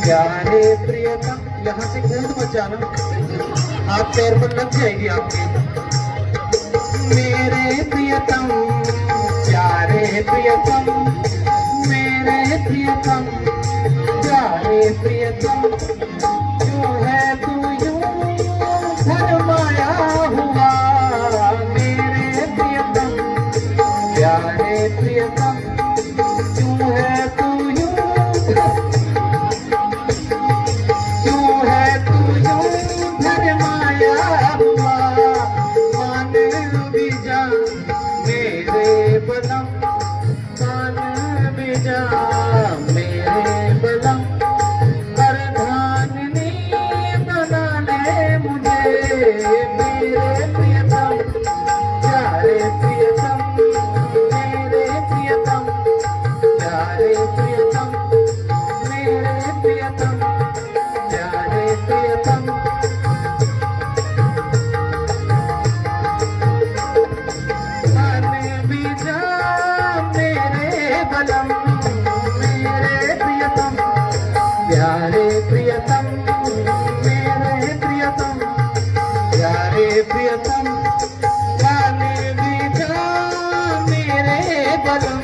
प्यारे प्रियतम, यहाँ से कूद मत जाना, आप पैर पर लग जाएगी आपके। मेरे प्रियतम, प्यारे प्रियतम, मेरे प्रियतम, प्यारे प्रियतम, क्यों है तू यूं शर्माया हुआ। मेरे प्रियतम, प्यारे प्रियतम, क्यों है तू यूं, क्यों है तू यूं शर्माया हुआ। मान भी जा मेरे बलम, मान भी जा मेरे बलम, अर्धांगिनी बना ले मुझे। मेरे प्रियतम, प्यारे प्रियतम, मेरे प्रियतम, प्यारे प्रियतम, मेरे प्रियतम, प्यारे प्रियतम। मान भी जा मेरे बलम, मेरे प्रियतम, प्यारे प्रियतम, मेरे प्रियतम, प्यारे प्रियतम। मान भी जा मेरे बलम।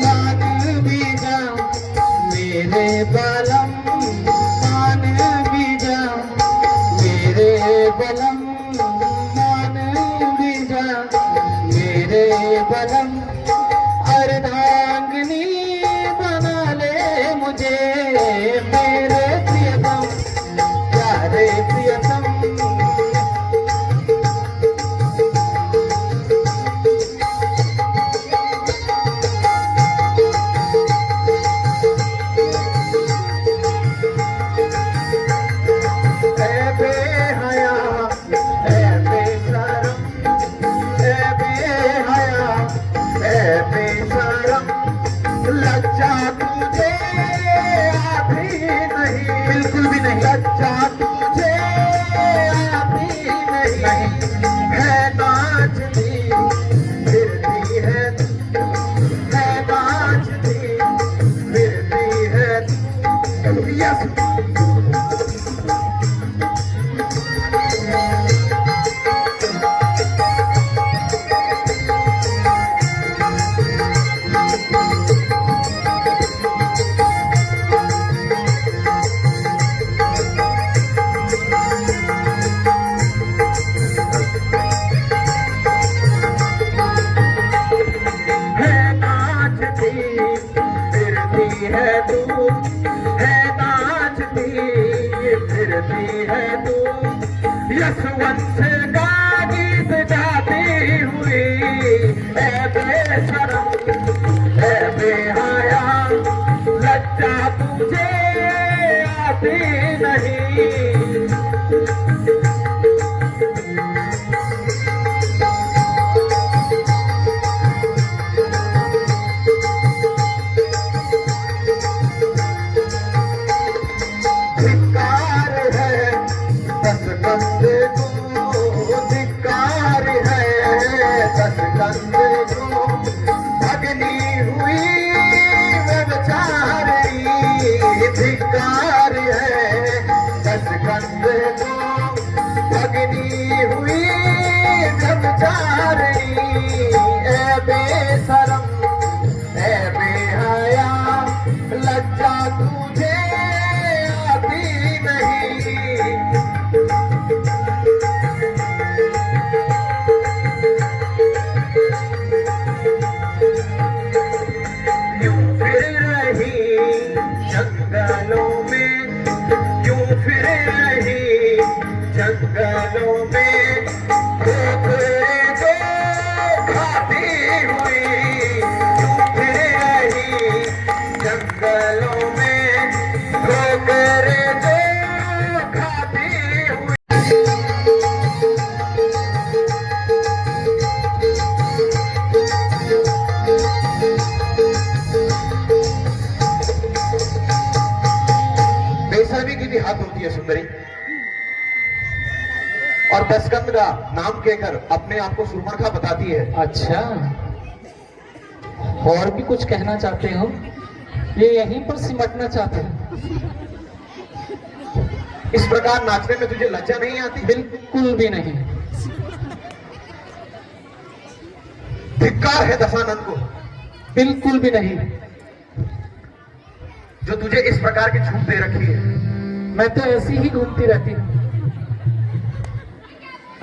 मान भी जा मेरे बलम, मान भी जा मेरे बलम, मान भी जा मेरे बलम, अर्धांगिनी बना ले मुझे। मेरे प्रियतम, प्यारे प्रियतम। ऐ बेहया, ऐ बेशरम, ऐ बेहया, ऐ बेशरम, लज्जा तुझे आती नहीं, बिल्कुल भी नहीं। लज्जा तुझे आती नहीं, है नाचती फिरती है नाचती फिरती है। यस, है तू, है नाचती फिरती है तू। यशवंत का गीत गाती हुई, ऐ बेशरम, ऐ बेहया, लज्जा तुझे आती नहीं। धिक्कार है दस बंदे को, धिक्कार है दस बंदे को, भगनी हुई व्यभिचारी। धिक्कार है दस बंदे को, भगनी हुई व्यभिचारी। ऐ बेशरम, ऐ बेहया, लज्जा तुझे आती नहीं। यूं फिर रही जंगलों में, यूं फिर रही जंगलों में, खोखरे को खाती हुई। और दसकंद का नाम कहकर अपने आप को सुर्पणखा बताती है। अच्छा, और भी कुछ कहना चाहते हो? ये यहीं पर सिमटना चाहते हो? इस प्रकार नाचने में तुझे लज्जा नहीं आती? बिल्कुल भी नहीं। धिक्कार है दशानंद को। बिल्कुल भी नहीं। जो तुझे इस प्रकार की छूट दे रखी है। मैं तो ऐसी ही घूमती रहती हूँ।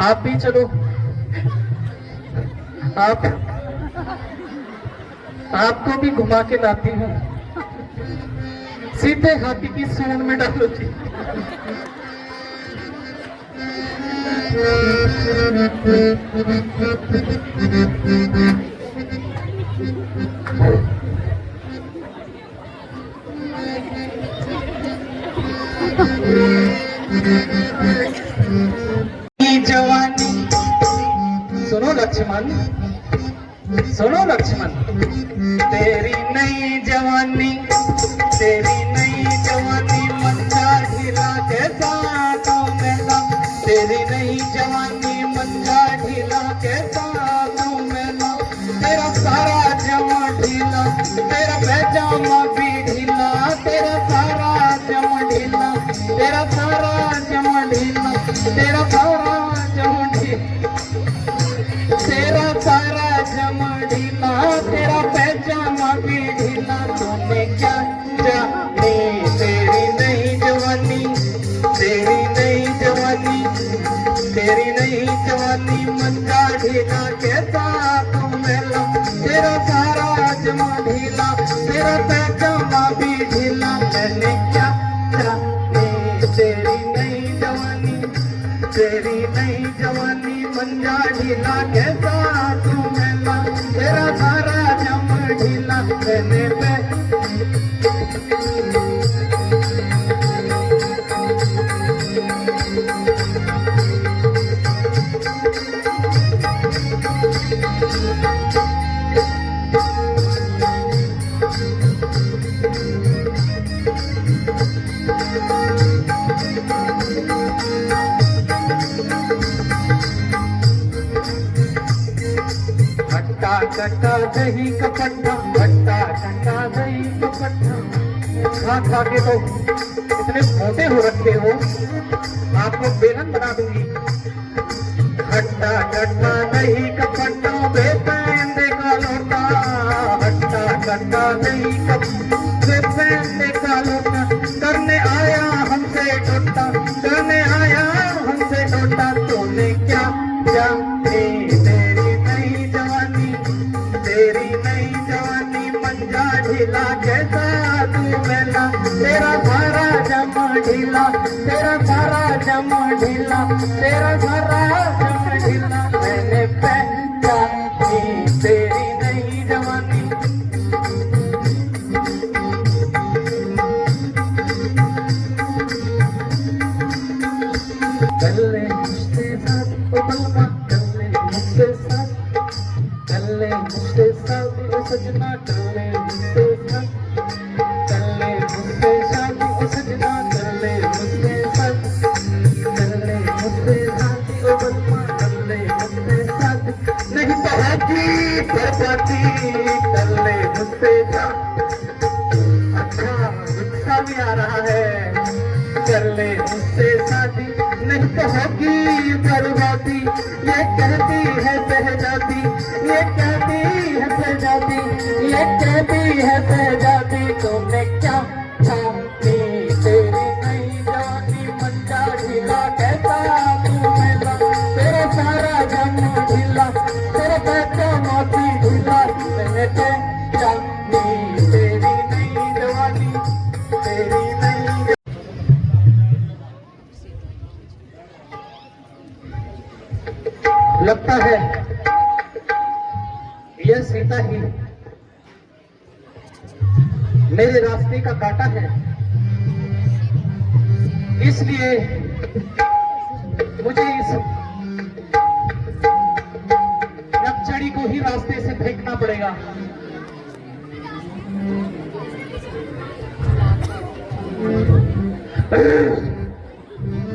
आप भी चलो। आपको भी घुमा के लाती हूँ। सीधे हाथी की सूंड में डालो जी। जवानी सुनो लक्ष्मण, सुनो लक्ष्मण, तेरी नई जवानी, तेरी नई जवानी मंजा ढीला के साथों में ला, तेरी नई जवानी मंजा ढीला के साथों में ला, तेरा सारा जमा ढीला, तेरा पैजामा भी ढीला, तेरा सारा जमा ढीला, तेरा सारा जमा ढीला, तेरा सारा जमा ढीला, तेरा सारा जमा ढीला, तेरा पैजामा भी ढीला, तूने क्या जाने तेरी नई जवानी, तेरी नई जवानी, तेरी नई जवानी मंजा ढीला के साथों में ला, तेरा सारा जमा ढीला, तेरा पैजामा भी ढीला, मैंने क्या जाने तेरी नई जवानी, तेरी नई जवानी मंजा ढीला के साथों में ला, तेरा सारा जमा ढीला, मैंने पे खट्टा दही का पट्टा, खट्टा दही का पट्टा, खा के तो इतने मोटे हो रखे हो, आपको बेलन बना दूंगी। खट्टा दही का पट्टा, बेपैंदे का लोटा, खट्टा दही का बेपैंदे का लोटा, करने आया हमसे टोटा, करने आया हमसे टोटा, तूने क्या जाने तेरी नई जवानी, तेरी नई जवानी मंजा ढीला कैसा तू मेला, तेरा सारा जमा ढीला, तेरा सारा जमा ढीला, तेरा सारा जमा ढीला, मैंने पहचानी तेरी नई जवानी। चले मुझसे साथ ओ बलमा, चले मुझसे साथ, चले मुझसे साथ ओ सजना, चले मुझसे साथ, चले मुझसे साथ ओ सजना, चले मुझसे साथ, चले मुझसे साथ ओ बलमा, चले मुझसे साथ, नहीं तो होगी बर्बादी, चले मुझसे साथ। अच्छा गुस्सा भी आ रहा है, चले मुझसे शादी, नहीं तो होगी बर्बादी, ये कहती है शहजादी, ये कहती है शहजादी, ये कहती है शहजादी, तुमने क्या छाती तेरी नई जवानी मंजा ढीला कैसा तू मेला, तेरा सारा जमा ढीला, तेरा पैजामा भी ढीला, मैंने छाती तेरी नई जवानी, तेरी नई। लगता है यह सीता ही मेरे रास्ते का कांटा है, इसलिए मुझे इस नक्चड़ी को ही रास्ते से फेंकना पड़ेगा।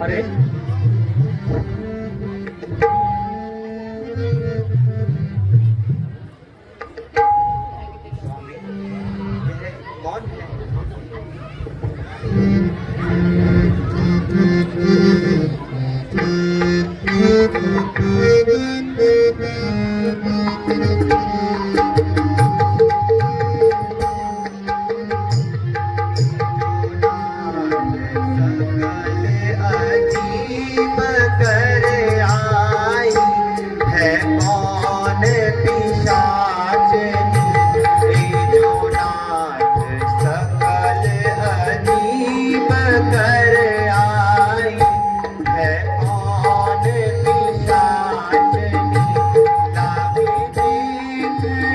अरे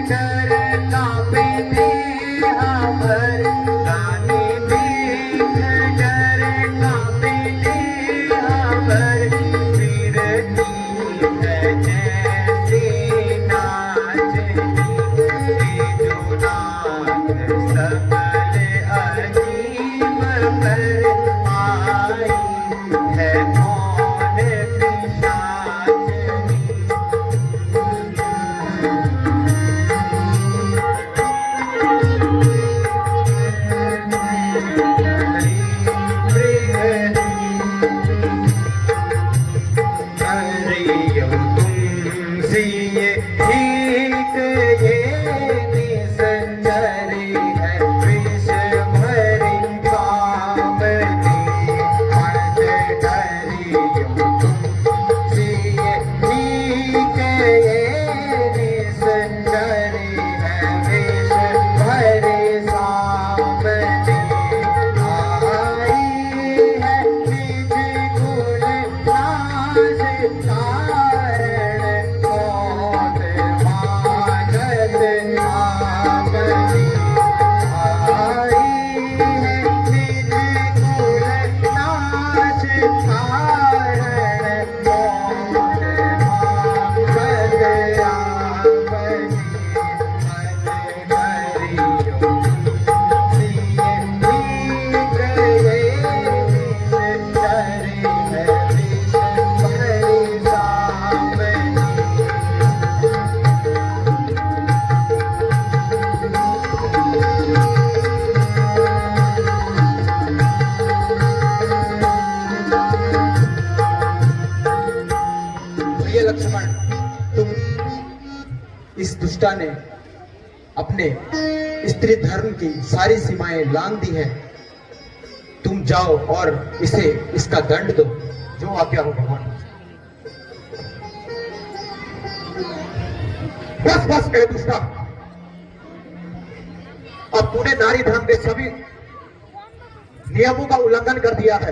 डर कांपे नेहा भर रानी देख डर कांपे नेहा भर फिरती है जैसे नाचनी ये जो नाच सकल अजीब पर आई है कौन पिशाचनी लक्ष्मण, तुम इस दुष्टा ने अपने स्त्री धर्म की सारी सीमाएं लांघ दी है। तुम जाओ और इसे इसका दंड दो, जो आज्ञा हो भगवान। बस बस कहे दुष्टा, अब तूने नारी धर्म के सभी नियमों का उल्लंघन कर दिया है।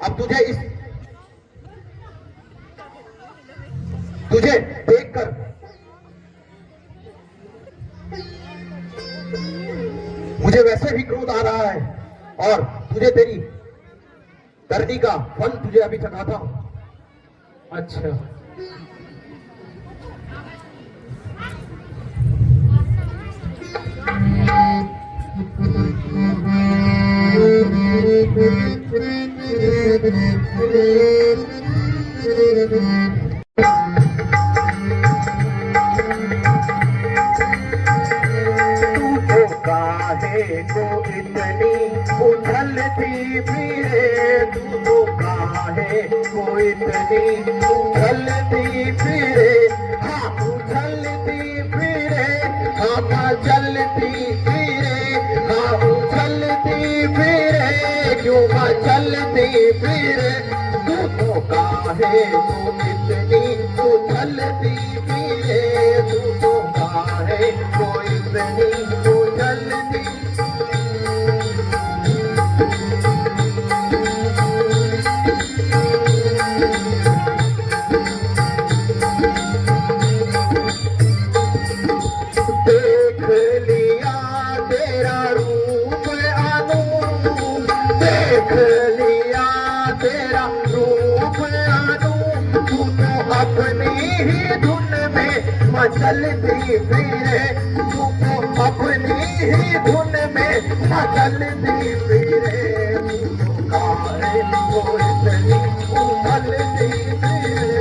अब तुझे देखकर मुझे वैसे भी क्रोध आ रहा है, और तुझे तेरी करनी का फल तुझे अभी चखाता हूं। अच्छा, को इतनी उछलती फिरे, तू तो काहे को इतनी उछलती फिरे। हाँ उछलती फिरे, हाँ मचलती फिरे, हाँ उछलती फिरे, क्यों मचलती फिरे। तू तो काहे को इतनी उछलती फिरे, तू तो काहे को इतनी उछलती। देख लिया तेरा रूप अनूप, देख लिया तेरा रूप अनूप, तू तो अपनी ही धुन में मचलती फिरे, तू तो अपनी ही धुन में मचलती फिरे। तू तो काहे को इतनी उछलती फिरे।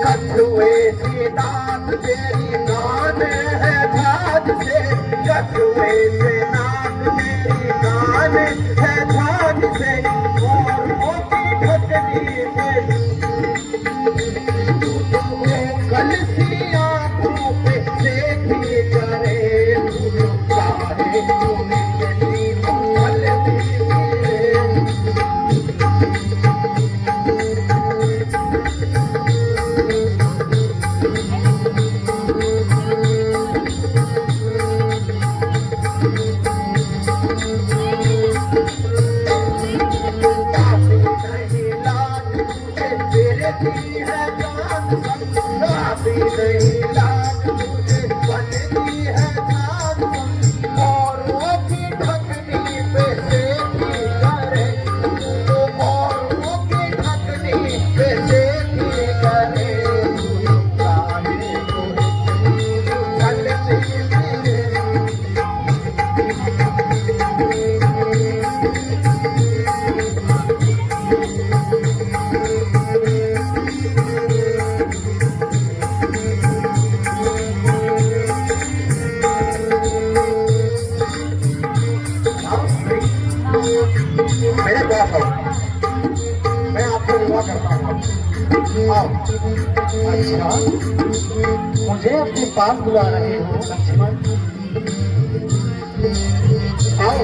कछुए से नाक तेरी कान है झाग से, कछुए से नाक तेरी कान है झाग से, और मोटी ठकनी से तू तो कलसी आंखों पे देखी करे। तू तो काहे को इतनी उछलती फिरे। मेरे पास आओ, मैं आपको विवाह करता हूँ। आओ। अच्छा, मुझे अपने पास बुला रहे हो लक्ष्मण? आओ।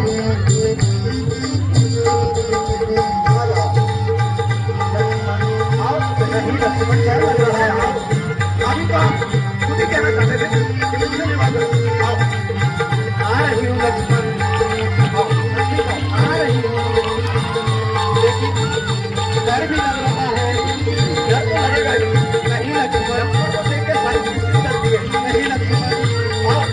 नहीं लक्ष्मण, क्या लग रहा है? आओ। अभी तो आप खुद ही कहना चाहते थे कि मैं मुझे विवाह करूँ। आओ। आ रही हूँ लक्ष्मण, आओ। आ रही हूँ। लेकिन डर भी लग रहा है। डर तो लगेगा ही। नहीं लक्ष्मण, तो देख के सारी चीज़ करती है। नहीं लक्ष्मण। आओ।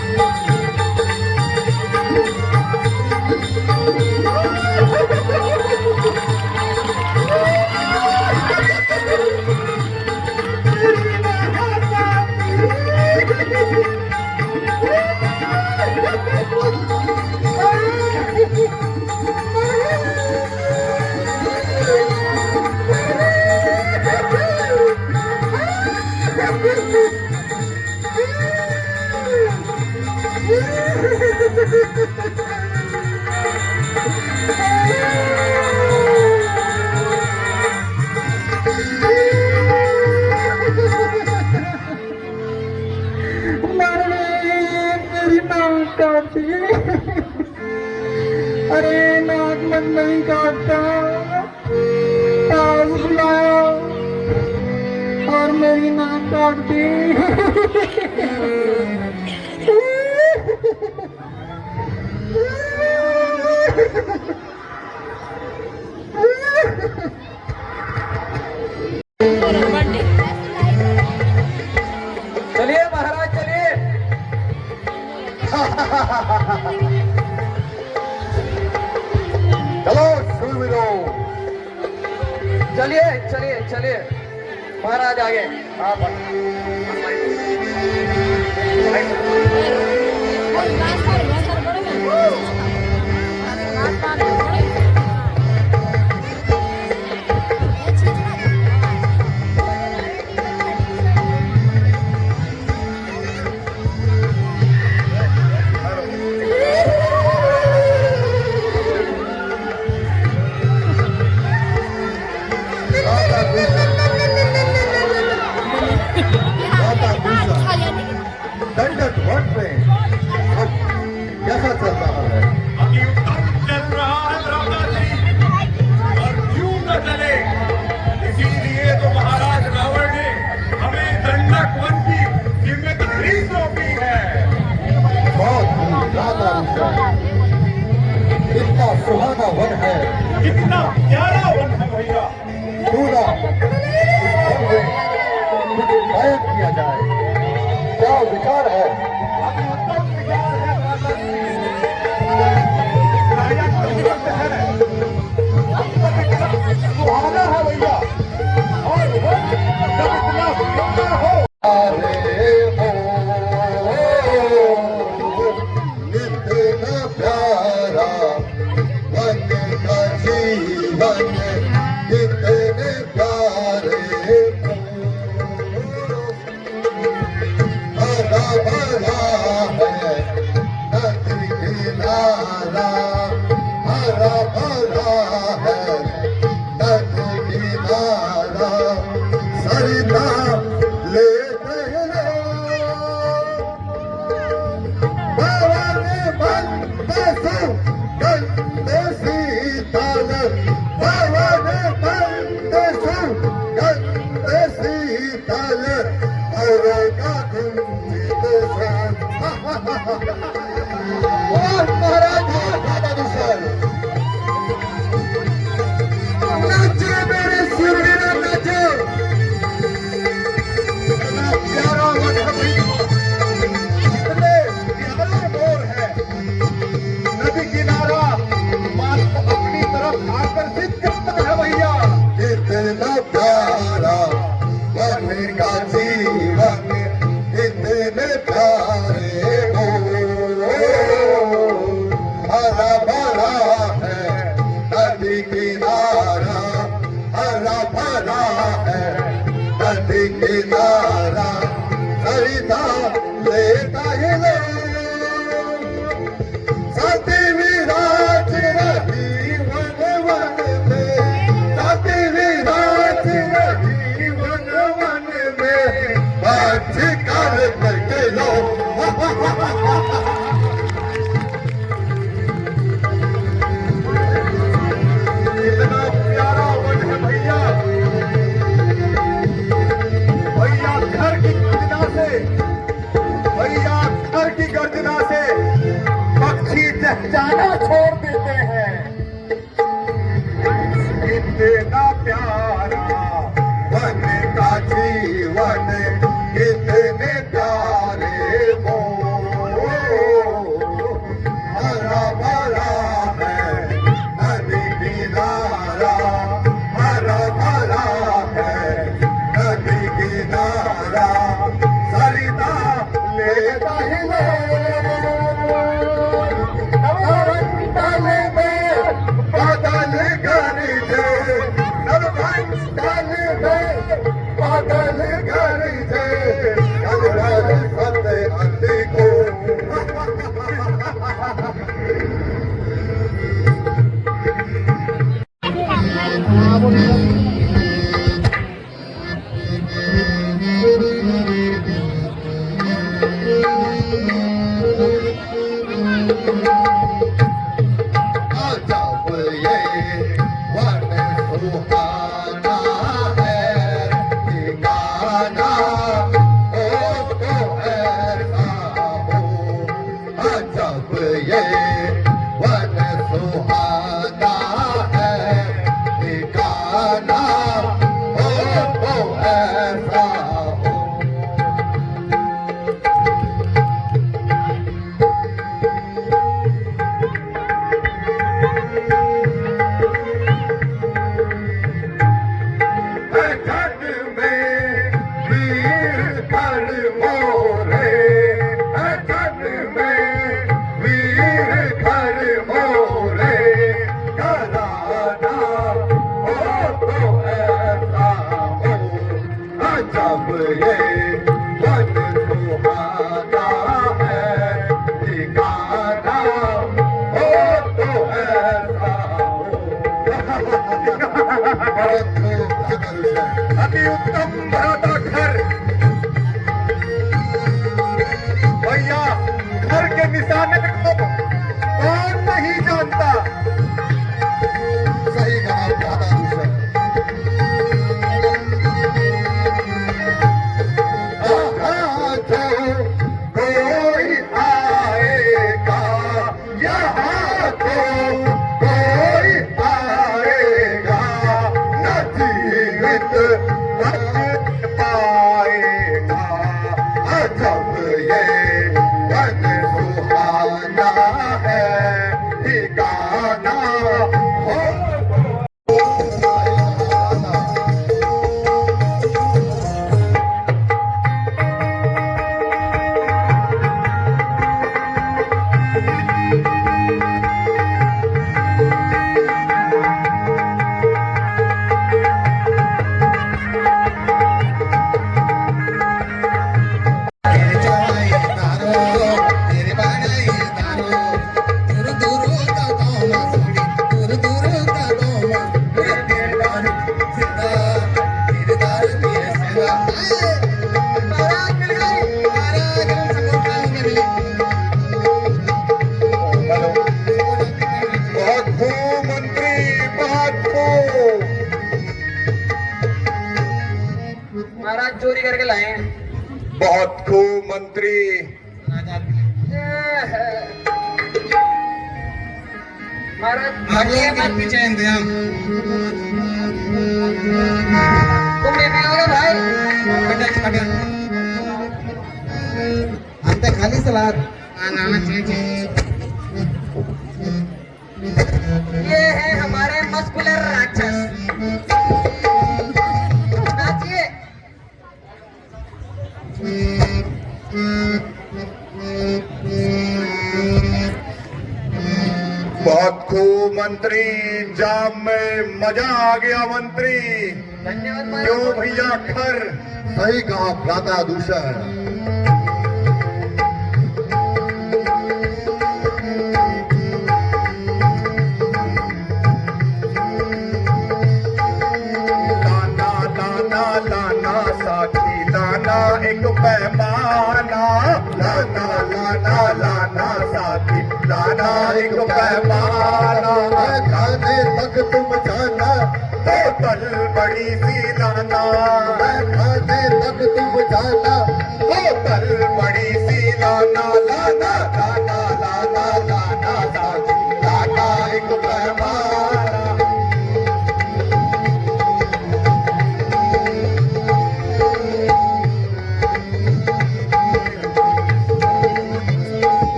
मेरी नाक काटती है। अरे नाक मन नहीं काटता, पास बुलाओ और मेरी नाक काटती। चलिए महाराज, चलिए। चलो शूरवीरो। चलिए चलिए चलिए महाराज आगे। आप दंडक वट में अब कैसा चल रहा है? अभी युद्ध चल रहा है राजा जी, और क्यों न चले। इसीलिए तो महाराज रावण ने हमें दंडक वन की जिम्मेदारी सौंपी है। बहुत ज्यादा विशाल, इतना सुहाना वन है, कितना प्यारा वन है भैया। पूरा इस वन में कुछ गायब किया जाए, क्या विचार है? अभी उत्तम विचार है राजा जी। राजा का व्रत है, सुहाना है भैया, और वन जब इतना सुंदर हो। अरे हो इतना प्यारा वन का जीवन, इतने प्यारे हरा भरा है नदी किनारा, हरा भरा है नदी किनारा, सरिता ले भवानी बंदे सु गंदे शीतल, भवानी बंदे सु गंदे शीतल, औरों महाराज नाचे मेरे सूरवीरा नाचे। इतना प्यारा वन है, इतने प्यारे मोर है, नदी किनारा माल को अपनी तरफ आकर्षित करता है भैया। इतना प्यारा वन का जीवन, इतने प्यारे हो हरा ये वन सुहाना है ठिकाना हो तो ऐसा हो अजब ये वन सुहाना है ठिकाना हो तो ऐसा हो जग में वीर कर मोरे जग में वीर कर मोरे घराना हो तो ऐसा हो अजब ये वन सुहाना है ठिकाना हो तो ऐसा हो बहुत खूब अति उत्तम भरा घर भैया घर के निशाने को कौन नहीं जानता सही कहा दादा दूसरा कोई आएगा यहाँ तो कोई आएगा न जीवित बच पाएगा अजब ये वन सुहाना है ठिकाना हो बहुत खूब मंत्री बहुत खूब महाराज चोरी करके लाए हैं। बहुत खूब मंत्री महाराज आगे के पीछे इंतजाम तुम भी पियोगे भाई? अंत खाली सलाद नाना चे ये है हमारे मस्कुलर राक्षस। नाचिए। बहुत खूब मंत्री जाम में मजा आ गया मंत्री धन्यवाद क्यों महाराज। भैया खर सही कहा भ्राता दूषण लाना लाना लाना साथी लाना एक पैमाना लाना लाना लाना साथी लाना एक पैमाना खाने तक तुम जाना बोतल बड़ी सी लाना खाने तक तुम जाना बोतल बड़ी सी लाना लाना लाना लाना लाना साथी लाना एक पैमाना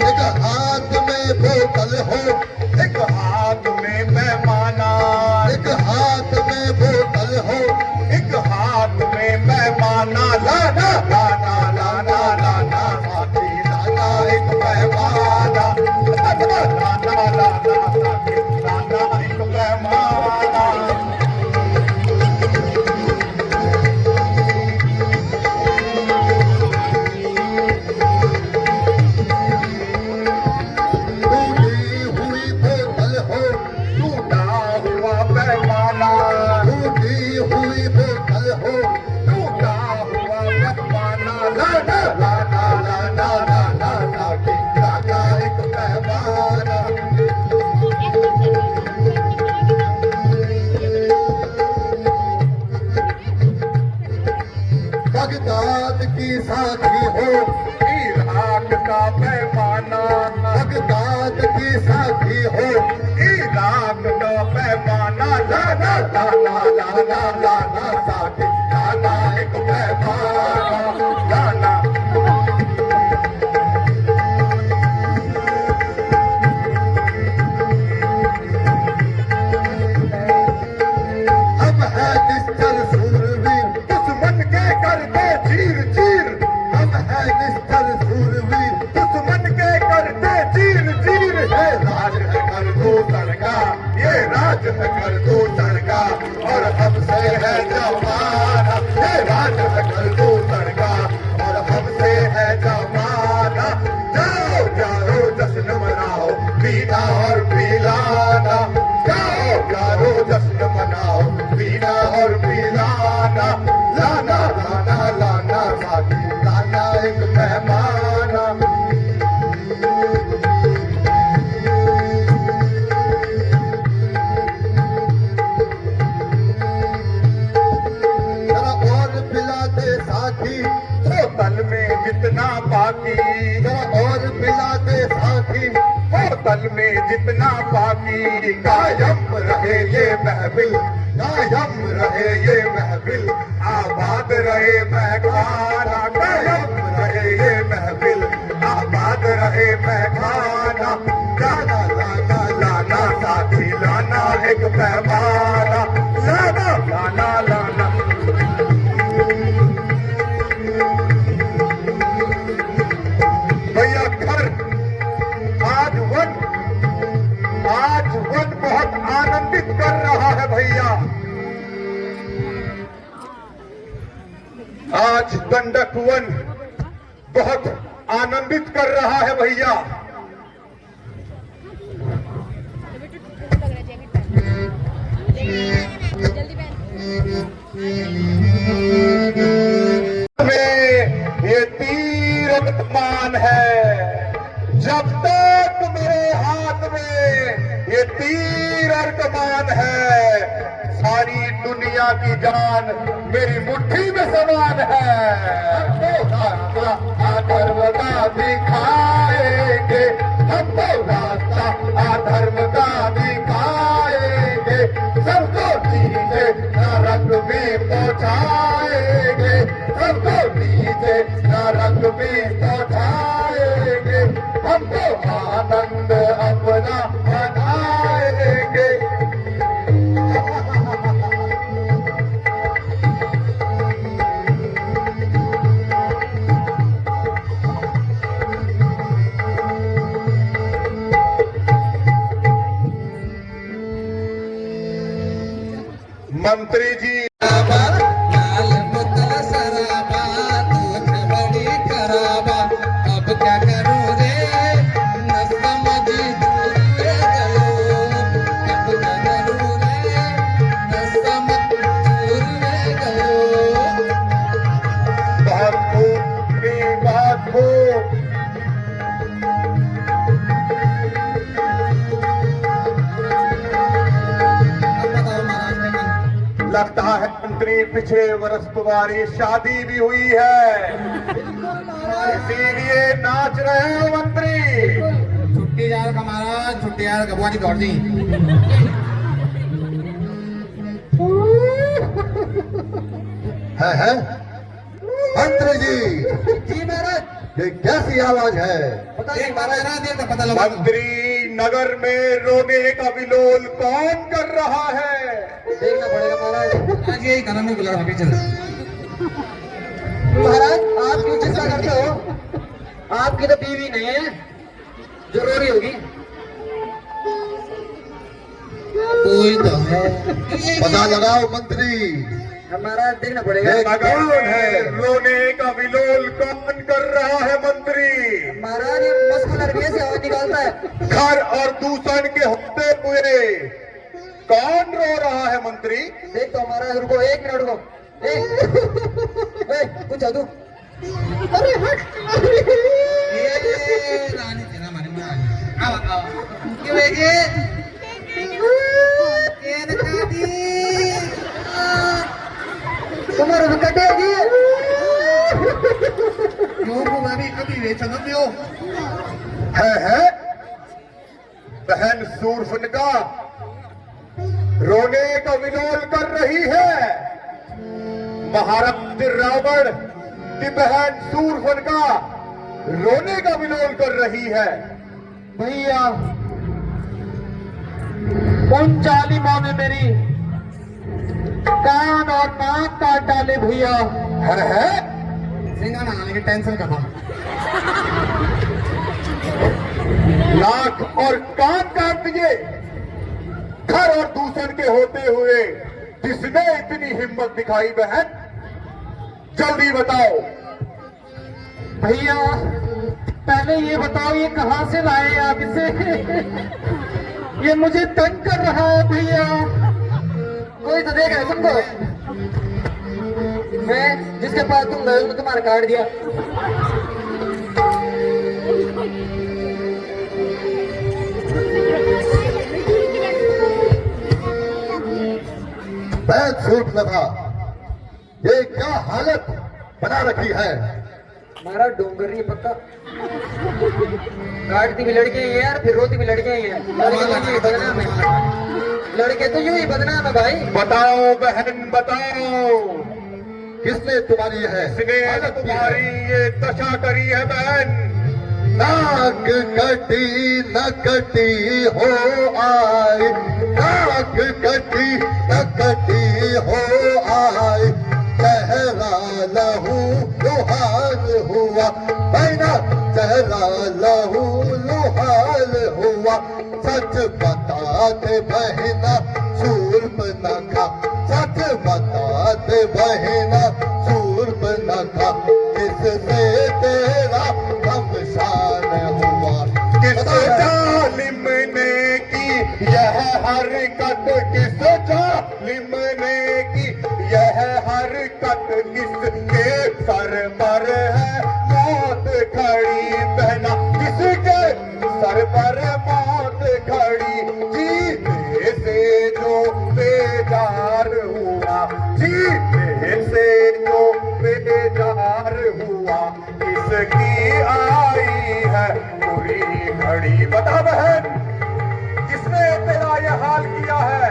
एक हाथ में बोतल हो एक हाथ में पैमाना एक हाथ में बोतल लाना लाना लाना साथी लाना एक पैमाना लाना हम है निश्चल सूरवीर दुश्मन के करते चीर चीर हम है निश्चल सूरवीर दुश्मन के करते चीर चीर है राज है कर दो सरगा ये राज है कर दो सरगा और हमसे है जमाना ये राज है कर दो सरगा और हमसे है जमाना जाओ जाओ जश्न मनाओ पीना और पिलाना जाओ जाओ जश्न मनाओ पीना और पिलाना लाना लाना लाना साथी लाना एक पैमाना जरा और पिला दे साथी बोतल में जितना बाकी जरा और पिला दे साथी बोतल में जितना बाकी कायम रहे ये महफिल कायम रहे ये महफिल आबाद रहे महखाना कायम रहे ये महफिल आबाद रहे महखाना लाना लाना लाना साथी लाना एक पैमाना लाना लाना लाना भैया घर आज वन बहुत आनंदित कर रहा है भैया आज गंडक वन बहुत आनंदित कर रहा है भैया में ये तीरकमान है जब तक मेरे हाथ में ये तीर कमान है सारी दुनिया की जान मेरी मुट्ठी में समान है अधर्म का दिखाएंगे हम तो रास्ता अधर्म का दिखाएंगे सबको नीचे नरक में पहुंचाएंगे सबको नीचे नरक में पहुंचाएंगे हमको आनंद अपना बनाएंगे मंत्री जी लाल बोतल शराबा दूध बड़ी खराबा अब क्या करूं रे न समझी दूर रे गयो अब क्या करूं रे न समझ दूर रे गयो बहुत खूब बात हो लगता है मंत्री पिछले वर्ष तुम्हारी शादी भी हुई है इसीलिए नाच रहे हो मंत्री छुट्टी यार का महाराज छुट्टी यार का बुआजी दौड़ दी है मंत्री जी जी महाराज ये कैसी आवाज है पता नहीं एक महाराज बार दे तो पता लगा मंत्री नगर में रोने का विलोल कौन कर रहा है देखना पड़ेगा महाराज आज यही करना में बुला रहा चल महाराज आप क्यों चिंता करते हो आपकी तो बीवी नहीं है जो रो रही होगी कोई तो है पता लगाओ मंत्री महाराज देखना पड़ेगा ये कौन है रोने का विलोल कौन कर रहा है मंत्री महाराज ये मस्कुलर कैसे आवाज निकालता है घर और दूषण के होते हुए कौन रो रहा है मंत्री देख तो महाराज रुको एक मिनट रुको कुछ जादू अरे हट ये रानी तेरा माने महाराज आओ आओ क्यों है ये देखा दी तुम्हारे तो कटेगी क्यों को भाभी कभी वे चलो दियो है बहन सूरफनका रोने का विलोल कर रही है। महारथ रावण की बहन शूर्पणखा रोने का विलोल कर रही है। भैया उन जालिमों ने मेरी कान और नाक काट डाले भैया। है सिंगाना आने की टेंशन का था। नाक और कान काट दिए। घर और दूषण के होते हुए किसने इतनी हिम्मत दिखाई बहन? जल्दी बताओ। भैया पहले ये बताओ ये कहां से लाए आप इसे? ये मुझे तंग कर रहा है भैया। कोई तो देख रहा है तुमको। मैं जिसके पास तुम गए उसने तुम्हारा काट दिया। बैठ सूट लगा। ये क्या हालत बना रखी है? हमारा डोंगर नहीं पक्का। काटती भी लड़के ही है यार, फिर रोती भी लड़के ही है। लड़के तो यूं ही बदनाम है। लड़के तो यूं ही बदनाम है भाई। बताओ बहन बताओ, किसने तुम्हारी है किसने तुम्हारी ये दशा करी है बहन? नाक कटी न कटी हो आए, नाक कटी न कटी हो आए, चेहरा लहू लुहाल हुआ, बहना चेहरा लहू लुहाल हुआ। सच बता दे बहना शूर्पणखा, सच बता दे बहना शूर्पणखा, किससे तेरा शमशान हुआ? किस जालिम ने की यह हरकत? किस जालिम ने की यह हरकत? किसके सर पर है मौत खड़ी बहना? किसके सर पर मौत खड़ी? जीने से जो बेजार हुआ, जीने से जो बेजार हुआ, किसकी आई है बुरी घड़ी? बता बहन, किसने तेरा यह हाल किया है?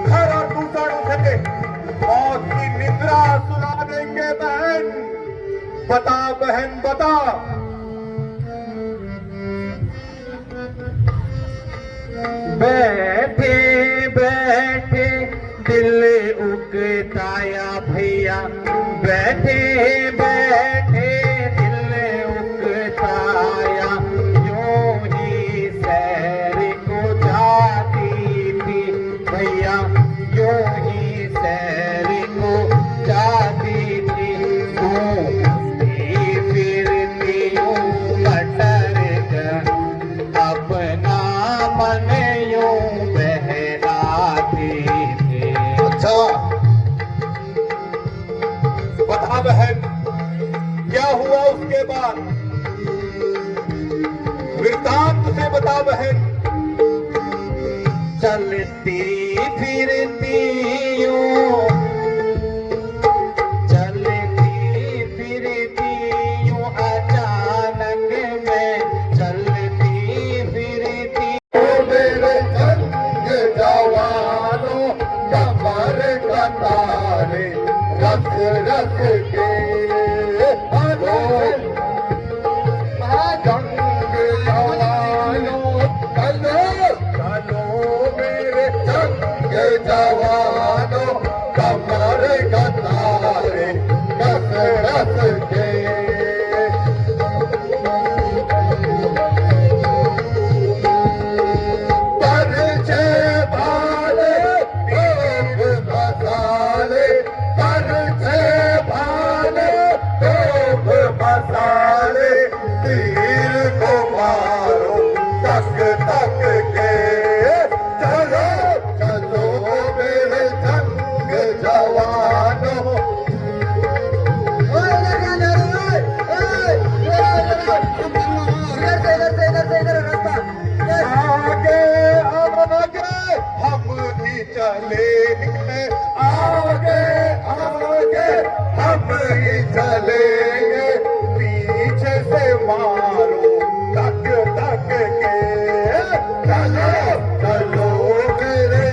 घर और दूसर उसे मौत की निद्रा सुना देंगे बहन। बता बहन बता। बैठे बैठे दिल उकताया भैया, बैठे बैठे दिल उकताया। यूं ही सैर को जाती थी भैया, यूं ही सैर को जाती थी। घूमती फिरती यूं मटर कर, अपना मन यूं बहलाती थी। अच्छा बता बहन, क्या हुआ उसके बाद? वृत्तांत से बता बहन। चलती फिरती यूं, चलती फिरती यूं अचानक में, चलती फिरती। ओ मेरे जंग जवानों, कमर कतारे रस रस के हरो। जंग जवानों चलो चलो, मेरे जंग जवानों, कमर कतारे रस रस के। परछे भाले तोप मसाले, परछे भाले तोप मसाले, तीर को मारो तक तक के। चलो चलो मेरे जंग जवानों। आगे आगे हम भी चलेंगे, आगे आगे हम ही चलेंगे, पीछे से मारो तक तक के। चलो चलो मेरे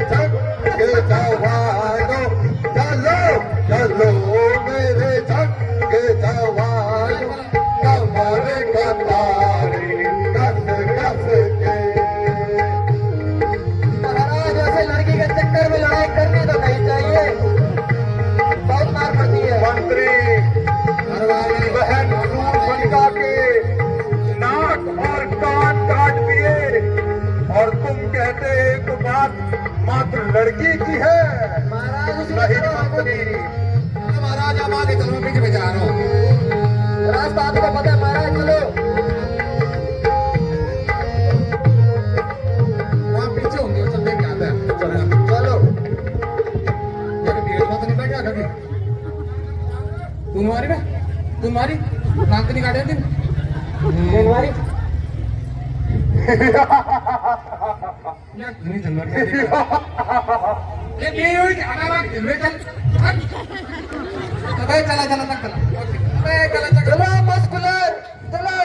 बारात मात्र लड़की की है। महाराज उसमें नहीं करो आपको मंत्री, महाराज आप आगे चलो, मैं पीछे में जा रहा हूँ। रास्ता आपको पता है महाराज, चलो। वहाँ पीछे होंगे, चल देख के आते हैं। चलो चलो ये भीड़ मत निकल क्या कभी तुम्हारी में तुम्हारी नाक नहीं काटे दिन हमारी यार नहीं चल ये नहीं हुई क्या ना मैं चल अबे चला चला तक चला अबे चला चला चलो मस्कुलर, चलो।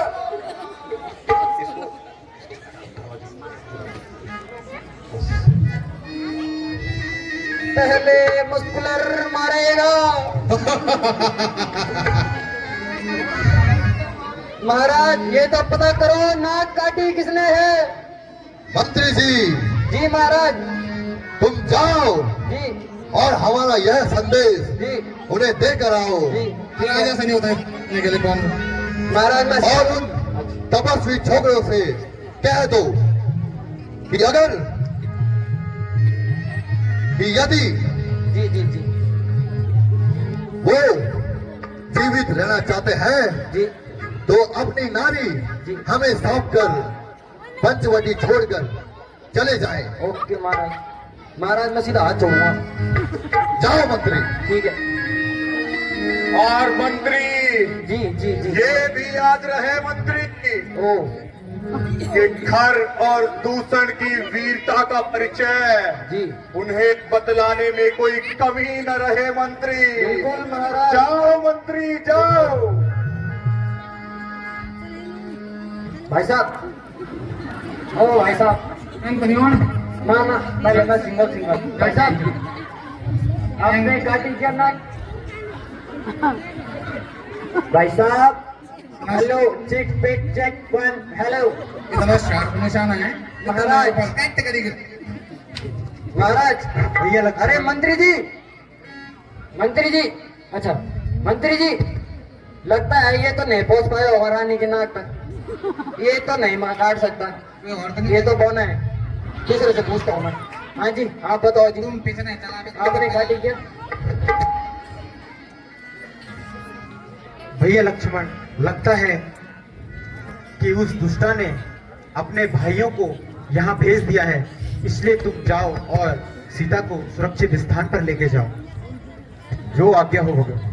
पहले मस्कुलर मारेगा। महाराज ये तो पता करो नाक काटी किसने है। मंत्री जी, जी महाराज। तुम जाओ जी और हमारा यह संदेश जी उन्हें देकर आओ जी फिर आज ऐसा नहीं होता है ये गले कौन महाराज मैं और उन तपस्वी छोकरों से कह दो कि अगर कि यदि जी जी जी वो जीवित रहना चाहते हैं जी तो अपनी नारी हमें सौंप कर पंचवटी छोड़कर चले जाएं। ओके महाराज। महाराज मैं सीधा हाथ छोड़ूंगा। जाओ मंत्री। ठीक है। और मंत्री जी जी जी ये भी याद रहे मंत्री ओ कि खर और दूषण की वीरता का परिचय जी उन्हें बतलाने में कोई कमी न रहे मंत्री। बिल्कुल महाराज। जाओ मंत्री जाओ। भाई साहब, ओ भाई साहब, ना ना पहले मैं सिंगल सिंगल। भाई साहब आपने काटी क्या नाक? भाई साहब हेलो, चेक पेक चेक वन हेलो। इतना शार्प निशाना है महाराज। परफेक्ट करेगी महाराज भैया लग, अरे मंत्री जी, मंत्री जी, अच्छा मंत्री जी, लगता है ये तो नहीं पहुंच पाए होगा रानी की नाक तक। ये तो नहीं मां काट सकता, ये तो बौना है। दूसरे से पूछता हूँ मैं। हाँ जी आप बताओ जी, तुम पीछे नहीं चला आपने काटी क्या? भैया लक्ष्मण, लगता है कि उस दुष्टा ने अपने भाइयों को यहाँ भेज दिया है, इसलिए तुम जाओ और सीता को सुरक्षित स्थान पर लेके जाओ। जो आज्ञा हो होगा।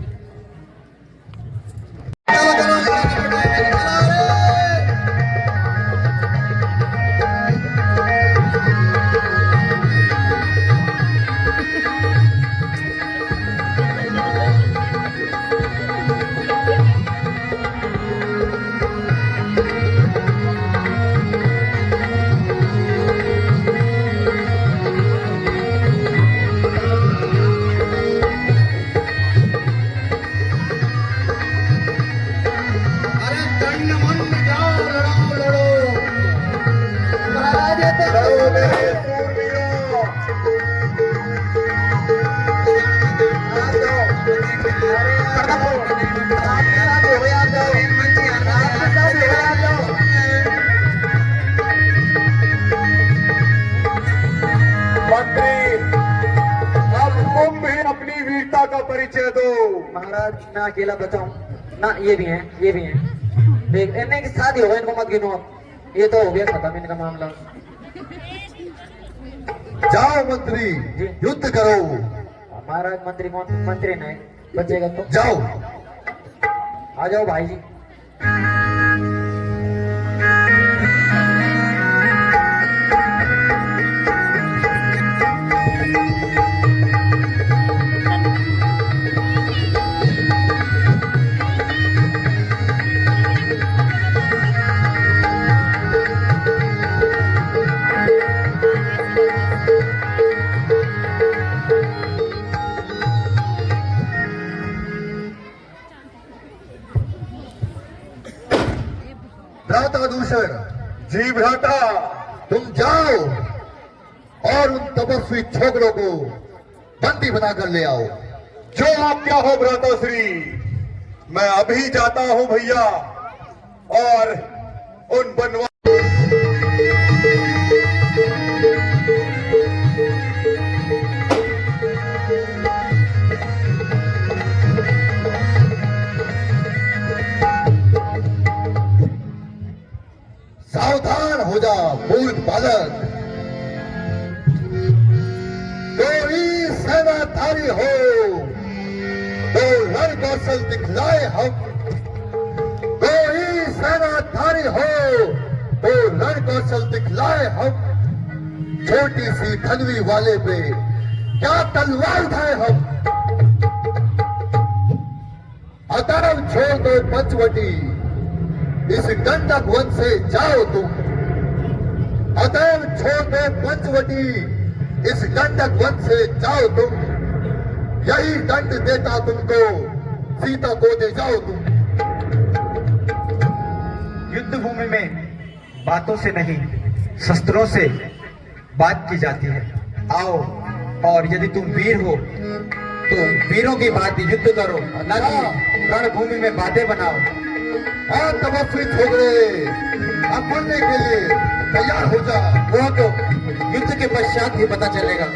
महाराज ये तो चलो मेरे सूरवीरों। आप जाओ। अरे आप जाओ। आपके साथ हो गया, आप जाओ। आपके साथ हो गया, आप जाओ। मंत्री अब तुम भी अपनी वीरता का परिचय दो। महाराज मैं अकेला बचाऊं ना, ये भी हैं, ये भी हैं। देख इन्हें की शादी हो गई, इनको मत गिनो अब। ये तो हो गया खत्म इनका मामला। जाओ मंत्री, युद्ध करो। महाराज मंत्री कौन? मंत्री नहीं बचेगा तो जाओ। आ जाओ भाई जी। भ्राता दूषण, जी भ्राता। तुम जाओ और उन तपस्वी छोकरों को बंदी बनाकर ले आओ। जो आज्ञा हो भ्राता श्री। मैं अभी जाता हूं भैया। और उन बनवा बालक कोई सेनाधारी हो तो रण कौशल दिखलाए हम, कोई सेनाधारी हो तो रण कौशल दिखलाए हम, छोटी सी धनवी वाले पे क्या तलवार उठाए हम। अतरव छोड़ दो पंचवटी, इस गंडक वन से जाओ तुम, अतरव छोड़ दो पंचवटी, इस गंडक वन से जाओ तुम, यही दंड देता तुमको, सीता को दे जाओ तुम। युद्ध भूमि में बातों से नहीं शस्त्रों से बात की जाती है। आओ, और यदि तुम वीर हो तो वीरों की भांति युद्ध करो, न कि रणभूमि में बातें बनाओ। हाँ तपस्वी छोकरे, अब मरने के लिए तैयार हो जा। वो तो युद्ध के पश्चात ही पता चलेगा।